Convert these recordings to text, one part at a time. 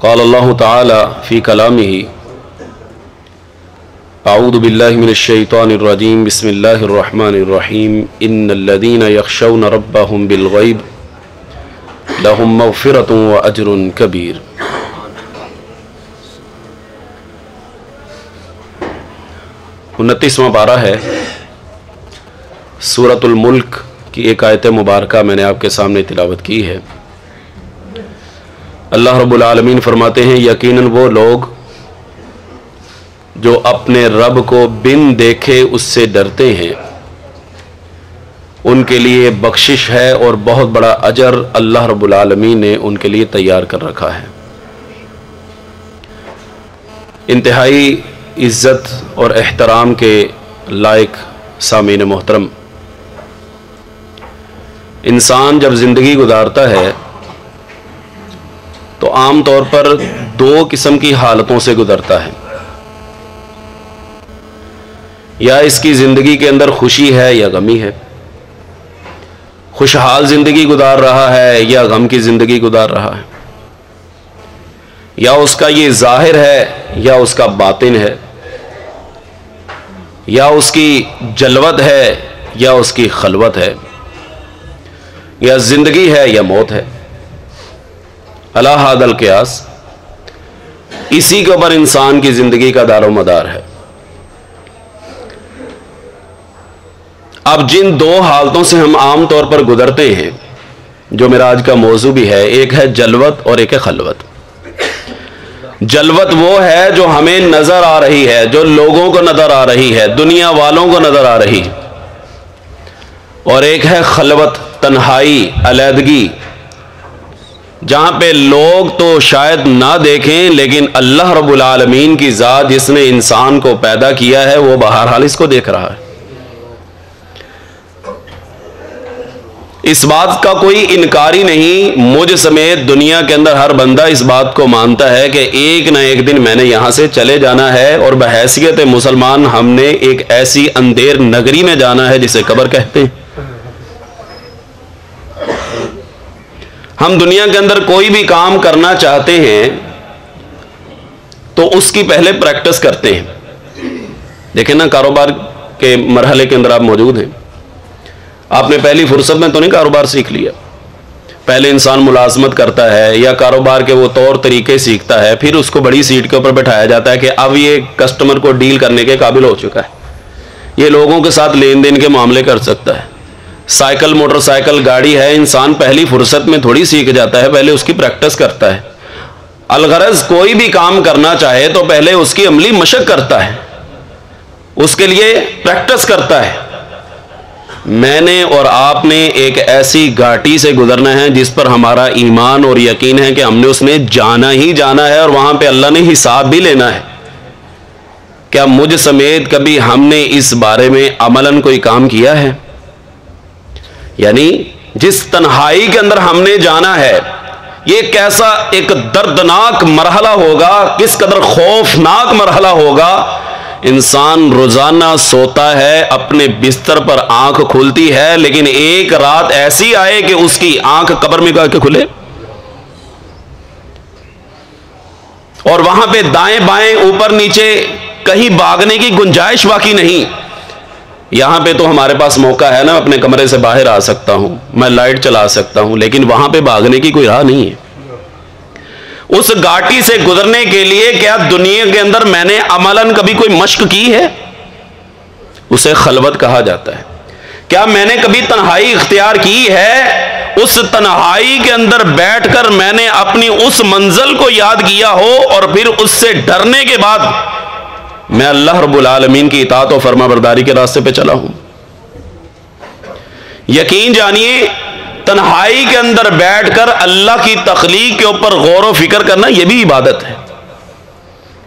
قال اللہ تعالی فی کلامہ اعوذ باللہ من الشیطان الرجیم بسم اللہ الرحمن الرحیم ان الذین یخشون ربهم بالغیب لهم مغفرۃ واجر کبیر۔ 29واں پارہ ہے سورۃ الملک کی ایک آیت مبارکہ میں نے آپ کے سامنے تلاوت کی ہے۔ اللہ رب العالمین فرماتے ہیں یقیناً وہ لوگ جو اپنے رب کو بن دیکھے اس سے ڈرتے ہیں ان کے لیے بخشش ہے اور بہت بڑا اجر اللہ رب العالمین نے ان کے لیے تیار کر رکھا ہے۔ انتہائی عزت اور احترام کے لائق سامعین محترم، انسان جب زندگی گزارتا ہے تو عام طور پر دو قسم کی حالتوں سے گزرتا ہے، یا اس کی زندگی کے اندر خوشی ہے یا غمی ہے، خوشحال زندگی گزار رہا ہے یا غم کی زندگی گزار رہا ہے، یا اس کا یہ ظاہر ہے یا اس کا باطن ہے، یا اس کی جلوت ہے یا اس کی خلوت ہے، یا زندگی ہے یا موت ہے۔ علی ھذا القیاس، اسی کے اوپر انسان کی زندگی کا دار و مدار ہے۔ اب جن دو حالتوں سے ہم عام طور پر گزرتے ہیں، جو میرا آج کا موضوع بھی ہے، ایک ہے جلوت اور ایک ہے خلوت۔ جلوت وہ ہے جو ہمیں نظر آ رہی ہے، جو لوگوں کو نظر آ رہی ہے، دنیا والوں کو نظر آ رہی ہے، اور ایک ہے خلوت، تنہائی، علیحدگی، جہاں پہ لوگ تو شاید نہ دیکھیں لیکن اللہ رب العالمین کی ذات جس نے انسان کو پیدا کیا ہے وہ بہرحال اس کو دیکھ رہا ہے۔ اس بات کا کوئی انکاری نہیں، مجھ سمیت دنیا کے اندر ہر بندہ اس بات کو مانتا ہے کہ ایک نہ ایک دن میں نے یہاں سے چلے جانا ہے، اور بحیثیت مسلمان ہم نے ایک ایسی اندھیر نگری میں جانا ہے جسے قبر کہتے ہیں۔ ہم دنیا کے اندر کوئی بھی کام کرنا چاہتے ہیں تو اس کی پہلے پریکٹس کرتے ہیں۔ دیکھیں نا، کاروبار کے مرحلے کے اندر آپ موجود ہیں، آپ نے پہلی فرصت میں تو نہیں کاروبار سیکھ لیا، پہلے انسان ملازمت کرتا ہے یا کاروبار کے وہ طور طریقے سیکھتا ہے، پھر اس کو بڑی سیٹ کے اوپر بٹھایا جاتا ہے کہ اب یہ کسٹمر کو ڈیل کرنے کے قابل ہو چکا ہے، یہ لوگوں کے ساتھ لین دین کے معاملے کر سکتا ہے۔ سائیکل، موٹر سائیکل، گاڑی ہے، انسان پہلی فرصت میں تھوڑی سیکھ جاتا ہے، پہلے اس کی پریکٹس کرتا ہے۔ الغرض کوئی بھی کام کرنا چاہے تو پہلے اس کی عملی مشق کرتا ہے، اس کے لیے پریکٹس کرتا ہے۔ میں نے اور آپ نے ایک ایسی گھاٹی سے گزرنا ہے جس پر ہمارا ایمان اور یقین ہے کہ ہم نے اس نے جانا ہی جانا ہے، اور وہاں پہ اللہ نے حساب بھی لینا ہے۔ کیا مجھ سمیت کبھی ہم نے اس بارے میں عملاً کوئی کام کیا ہے؟ یعنی جس تنہائی کے اندر ہم نے جانا ہے، یہ کیسا ایک دردناک مرحلہ ہوگا، کس قدر خوفناک مرحلہ ہوگا۔ انسان روزانہ سوتا ہے، اپنے بستر پر آنکھ کھلتی ہے، لیکن ایک رات ایسی آئے کہ اس کی آنکھ قبر میں جا کے کھلے، اور وہاں پہ دائیں بائیں اوپر نیچے کہیں بھاگنے کی گنجائش باقی نہیں۔ یہاں پہ تو ہمارے پاس موقع ہے نا، اپنے کمرے سے باہر آ سکتا ہوں، میں لائٹ چلا سکتا ہوں، لیکن وہاں پہ بھاگنے کی کوئی راہ نہیں ہے۔ اس گھاٹی سے گزرنے کے لیے کیا دنیا کے اندر میں نے عملاً کبھی کوئی مشق کی ہے؟ اسے خلوت کہا جاتا ہے۔ کیا میں نے کبھی تنہائی اختیار کی ہے؟ اس تنہائی کے اندر بیٹھ کر میں نے اپنی اس منزل کو یاد کیا ہو، اور پھر اس سے ڈرنے کے بعد میں اللہ رب العالمین کی اطاعت و فرما برداری کے راستے پہ چلا ہوں۔ یقین جانیے، تنہائی کے اندر بیٹھ کر اللہ کی تخلیق کے اوپر غور و فکر کرنا یہ بھی عبادت ہے۔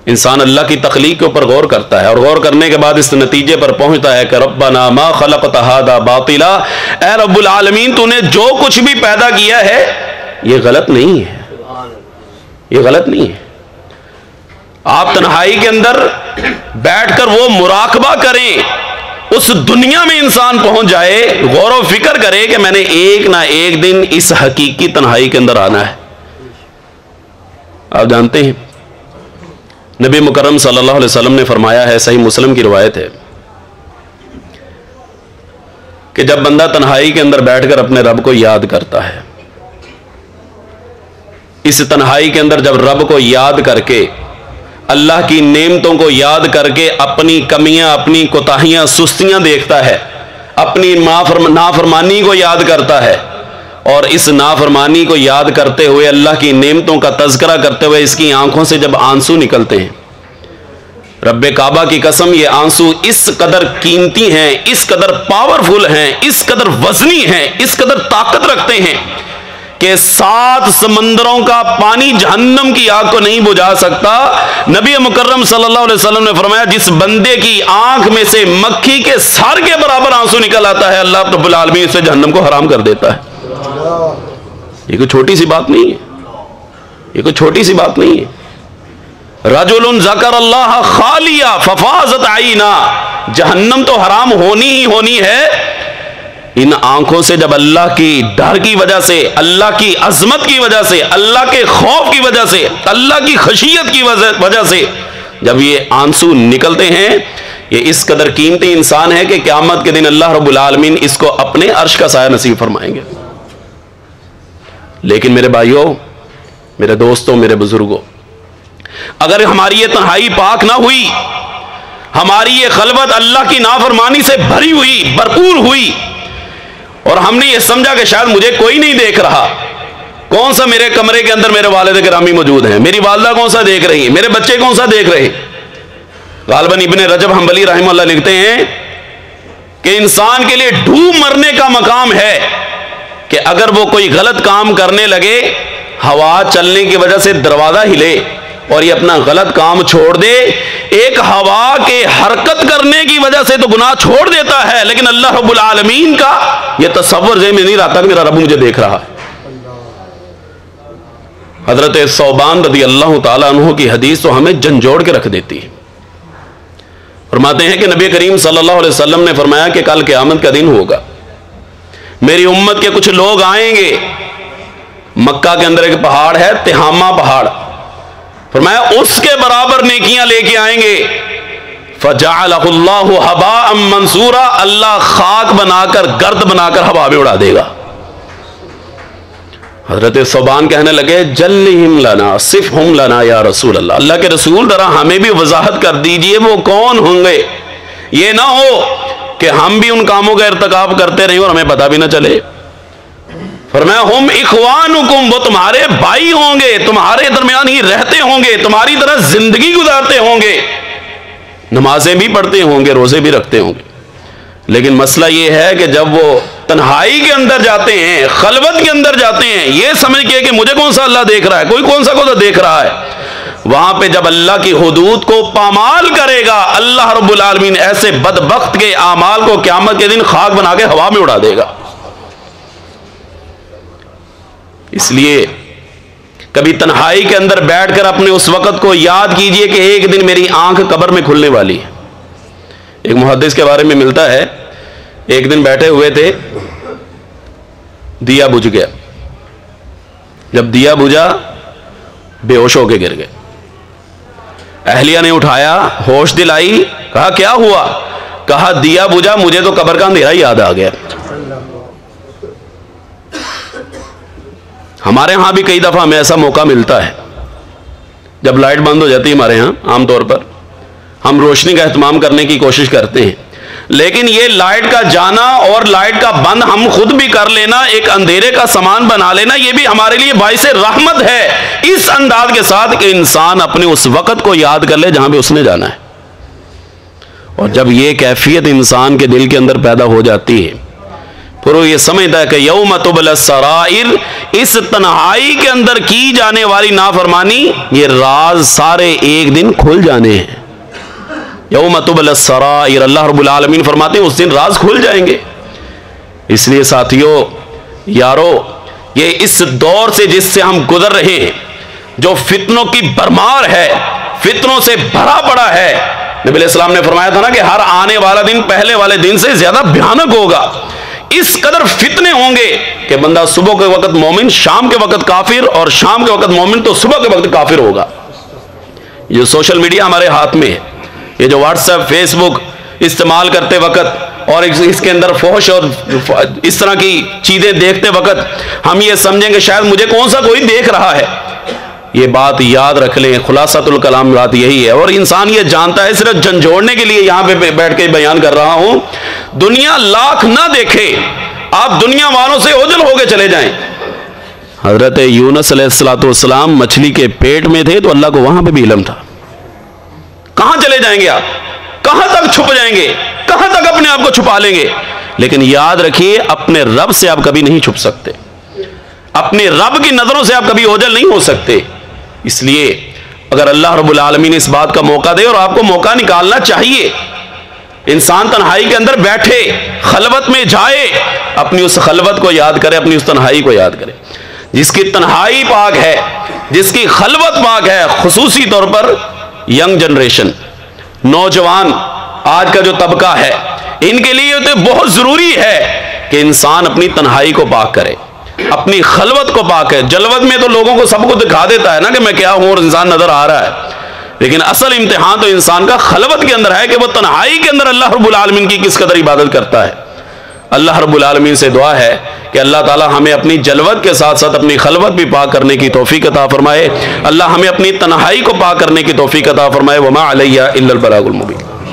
انسان اللہ کی تخلیق کے اوپر غور کرتا ہے، اور غور کرنے کے بعد اس نتیجے پر پہنچتا ہے کہ ربنا ما خلقت ھذا باطلا، اے رب العالمین تو نے جو کچھ بھی پیدا کیا ہے یہ غلط نہیں ہے، یہ غلط نہیں ہے۔ آپ تنہائی کے اندر بیٹھ کر وہ مراقبہ کریں، اس دنیا میں انسان پہنچ جائے، غور و فکر کرے کہ میں نے ایک نہ ایک دن اس حقیقی تنہائی کے اندر آنا ہے۔ آپ جانتے ہیں نبی مکرم صلی اللہ علیہ وسلم نے فرمایا ہے, صحیح مسلم کی روایت ہے, کہ جب بندہ تنہائی کے اندر بیٹھ کر اپنے رب کو یاد کرتا ہے, اس تنہائی کے اندر جب رب کو یاد کر کے, اللہ کی نعمتوں کو یاد کر کے اپنی کمیاں, اپنی کوتاہیاں, سستیاں دیکھتا ہے, اپنی نافرمانی کو یاد کرتا ہے, اور اس نافرمانی کو یاد کرتے ہوئے اللہ کی نعمتوں کا تذکرہ کرتے ہوئے اس کی آنکھوں سے جب آنسو نکلتے ہیں, رب کعبہ کی قسم یہ آنسو اس قدر قیمتی ہیں, اس قدر پاورفل ہیں, اس قدر وزنی ہیں, اس قدر طاقت رکھتے ہیں کہ 7 سمندروں کا پانی جہنم کی آگ کو نہیں بجھا سکتا. نبی مکرم صلی اللہ علیہ وسلم نے فرمایا جس بندے کی آنکھ میں سے مکھی کے سر کے برابر آنسو نکل آتا ہے, اللہ رب العالمین اسے جہنم کو حرام کر دیتا ہے. یہ کوئی چھوٹی سی بات نہیں ہے, یہ کوئی چھوٹی سی بات نہیں ہے. رجل ذکر اللہ خالیا ففاضت عینا, جہنم تو حرام ہونی ہی ہونی ہے. ان آنکھوں سے جب اللہ کی ڈر کی وجہ سے, اللہ کی عظمت کی وجہ سے, اللہ کے خوف کی وجہ سے, اللہ کی خشیت کی وجہ سے جب یہ آنسو نکلتے ہیں, یہ اس قدر قیمتی انسان ہے کہ قیامت کے دن اللہ رب العالمین اس کو اپنے عرش کا سایہ نصیب فرمائیں گے. لیکن میرے بھائیوں, میرے دوستوں, میرے بزرگوں, اگر ہماری یہ تنہائی پاک نہ ہوئی, ہماری یہ خلوت اللہ کی نافرمانی سے بھری ہوئی, بھرپور ہوئی, اور ہم نے یہ سمجھا کہ شاید مجھے کوئی نہیں دیکھ رہا, کون سا میرے کمرے کے اندر میرے والد گرامی موجود ہیں, میری والدہ کون سا دیکھ رہی ہیں, میرے بچے کون سا دیکھ رہے ہیں. غالباً ابن رجب حنبلی رحمہ اللہ لکھتے ہیں کہ انسان کے لیے ڈوب مرنے کا مقام ہے کہ اگر وہ کوئی غلط کام کرنے لگے, ہوا چلنے کی وجہ سے دروازہ ہلے اور یہ اپنا غلط کام چھوڑ دے. ایک ہوا کے حرکت کرنے کی وجہ سے تو گناہ چھوڑ دیتا ہے, لیکن اللہ رب العالمین کا یہ تصور ذہن میں نہیں رہتا کہ میرا رب مجھے دیکھ رہا ہے. حضرت ثوبان رضی اللہ تعالیٰ عنہ کی حدیث تو ہمیں جھنجھوڑ کے رکھ دیتی ہے. فرماتے ہیں کہ نبی کریم صلی اللہ علیہ وسلم نے فرمایا کہ کل قیامت کا دن ہوگا, میری امت کے کچھ لوگ آئیں گے, مکہ کے اندر ایک پہاڑ ہے تہامہ پہاڑ, فرمایا اس کے برابر نیکیاں لے کے آئیں گے, فجعلہ اللہ ہباء منصورا, اللہ خاک بنا کر, گرد بنا کر ہوا میں اڑا دے گا. حضرت ثوبان کہنے لگے جلہم لنا صفہم لنا یا رسول اللہ, اللہ کے رسول ذرا ہمیں بھی وضاحت کر دیجئے وہ کون ہوں گے, یہ نہ ہو کہ ہم بھی ان کاموں کا ارتکاب کرتے رہیں اور ہمیں پتہ بھی نہ چلے. فرمایا ہم اخوانکم, وہ تمہارے بھائی ہوں گے, تمہارے درمیان ہی رہتے ہوں گے, تمہاری طرح زندگی گزارتے ہوں گے, نمازیں بھی پڑھتے ہوں گے, روزے بھی رکھتے ہوں گے. لیکن مسئلہ یہ ہے کہ جب وہ تنہائی کے اندر جاتے ہیں, خلوت کے اندر جاتے ہیں, یہ سمجھ کے کہ مجھے کون سا اللہ دیکھ رہا ہے, کوئی کون سا کو دیکھ رہا ہے, وہاں پہ جب اللہ کی حدود کو پامال کرے گا, اللہ رب العالمین ایسے بدبخت کے اعمال کو قیامت کے دن خاک بنا کے ہوا میں اڑا دے گا. اس لیے کبھی تنہائی کے اندر بیٹھ کر اپنے اس وقت کو یاد کیجئے کہ ایک دن میری آنکھ قبر میں کھلنے والی ہے. ایک محدث کے بارے میں ملتا ہے, ایک دن بیٹھے ہوئے تھے, دیا بجھ گیا, جب دیا بجھا بے ہوش ہو کے گر گئے. اہلیہ نے اٹھایا, ہوش دلائی, کہا کیا ہوا, کہا دیا بجھا, مجھے تو قبر کا اندھیرا یاد آ گیا. ہمارے ہاں بھی کئی دفعہ ہمیں ایسا موقع ملتا ہے, جب لائٹ بند ہو جاتی ہے ہمارے ہاں, عام طور پر ہم روشنی کا اہتمام کرنے کی کوشش کرتے ہیں, لیکن یہ لائٹ کا جانا اور لائٹ کا بند ہم خود بھی کر لینا, ایک اندھیرے کا سامان بنا لینا, یہ بھی ہمارے لیے باعث رحمت ہے, اس انداز کے ساتھ کہ انسان اپنے اس وقت کو یاد کر لے جہاں بھی اس نے جانا ہے. اور جب یہ کیفیت انسان کے دل کے اندر پیدا ہو جاتی ہے, پھر وہ یہ سمجھتا ہے کہ یوم تبلی السرائر, اس تنہائی کے اندر کی جانے والی نافرمانی, یہ راز سارے ایک دن کھل جانے ہیں. یوم تبلی السرائر, اللہ رب العالمین فرماتے ہیں اس دن راز کھل جائیں گے. اس لیے ساتھیو, یارو, یہ اس دور سے جس سے ہم گزر رہے ہیں, جو فتنوں کی بھرمار ہے, فتنوں سے بھرا پڑا ہے, نبی علیہ السلام نے فرمایا تھا نا کہ ہر آنے والا دن پہلے والے دن سے زیادہ بھیانک ہوگا. اس قدر فتنے ہوں گے کہ بندہ صبح کے وقت مومن، شام کے وقت کافر، اور شام کے وقت مومن تو صبح کے وقت کافر ہوگا۔ یہ سوشل میڈیا ہمارے ہاتھ میں ہے، یہ جو واٹس ایپ فیس بک استعمال کرتے وقت اور اس کے اندر فحش اور اس طرح کی چیزیں دیکھتے وقت ہم یہ سمجھیں کہ شاید مجھے کون سا کوئی دیکھ رہا ہے۔ یہ بات یاد رکھ لیں، خلاصۃ الکلام بات یہی ہے، اور انسان یہ جانتا ہے، صرف جھنجھوڑنے کے لیے یہاں پہ بیٹھ کے بیان کر رہا ہوں، دنیا لاکھ نہ دیکھے، آپ دنیا والوں سے اوجھل ہو کے چلے جائیں۔ حضرت یونس علیہ السلام مچھلی کے پیٹ میں تھے تو اللہ کو وہاں پہ بھی علم تھا۔ کہاں چلے جائیں گے آپ؟ کہاں تک چھپ جائیں گے؟ کہاں تک اپنے آپ کو چھپا لیں گے؟ لیکن یاد رکھیے، اپنے رب سے آپ کبھی نہیں چھپ سکتے، اپنے رب کی نظروں سے آپ کبھی اوجھل نہیں ہو سکتے۔ اس لیے اگر اللہ رب العالمین اس بات کا موقع دے، اور آپ کو موقع نکالنا چاہیے، انسان تنہائی کے اندر بیٹھے، خلوت میں جائے، اپنی اس خلوت کو یاد کرے، اپنی اس تنہائی کو یاد کرے۔ جس کی تنہائی پاک ہے، جس کی خلوت پاک ہے، خصوصی طور پر ینگ جنریشن، نوجوان آج کا جو طبقہ ہے، ان کے لیے تو بہت ضروری ہے کہ انسان اپنی تنہائی کو پاک کرے، اپنی خلوت کو پاک ہے۔ جلوت میں تو لوگوں کو سب کو دکھا دیتا ہے نا کہ میں کیا ہوں، اور انسان نظر آ رہا ہے، لیکن اصل امتحان تو انسان کا خلوت کے اندر ہے کہ وہ تنہائی کے اندر اللہ رب العالمین کی کس قدر عبادت کرتا ہے۔ اللہ رب العالمین سے دعا ہے کہ اللہ تعالی ہمیں اپنی جلوت کے ساتھ ساتھ اپنی خلوت بھی پاک کرنے کی توفیق عطا فرمائے، اللہ ہمیں اپنی تنہائی کو پاک کرنے کی توفیق عطا فرمائے۔ وما علیہ الا البلاغ المبین۔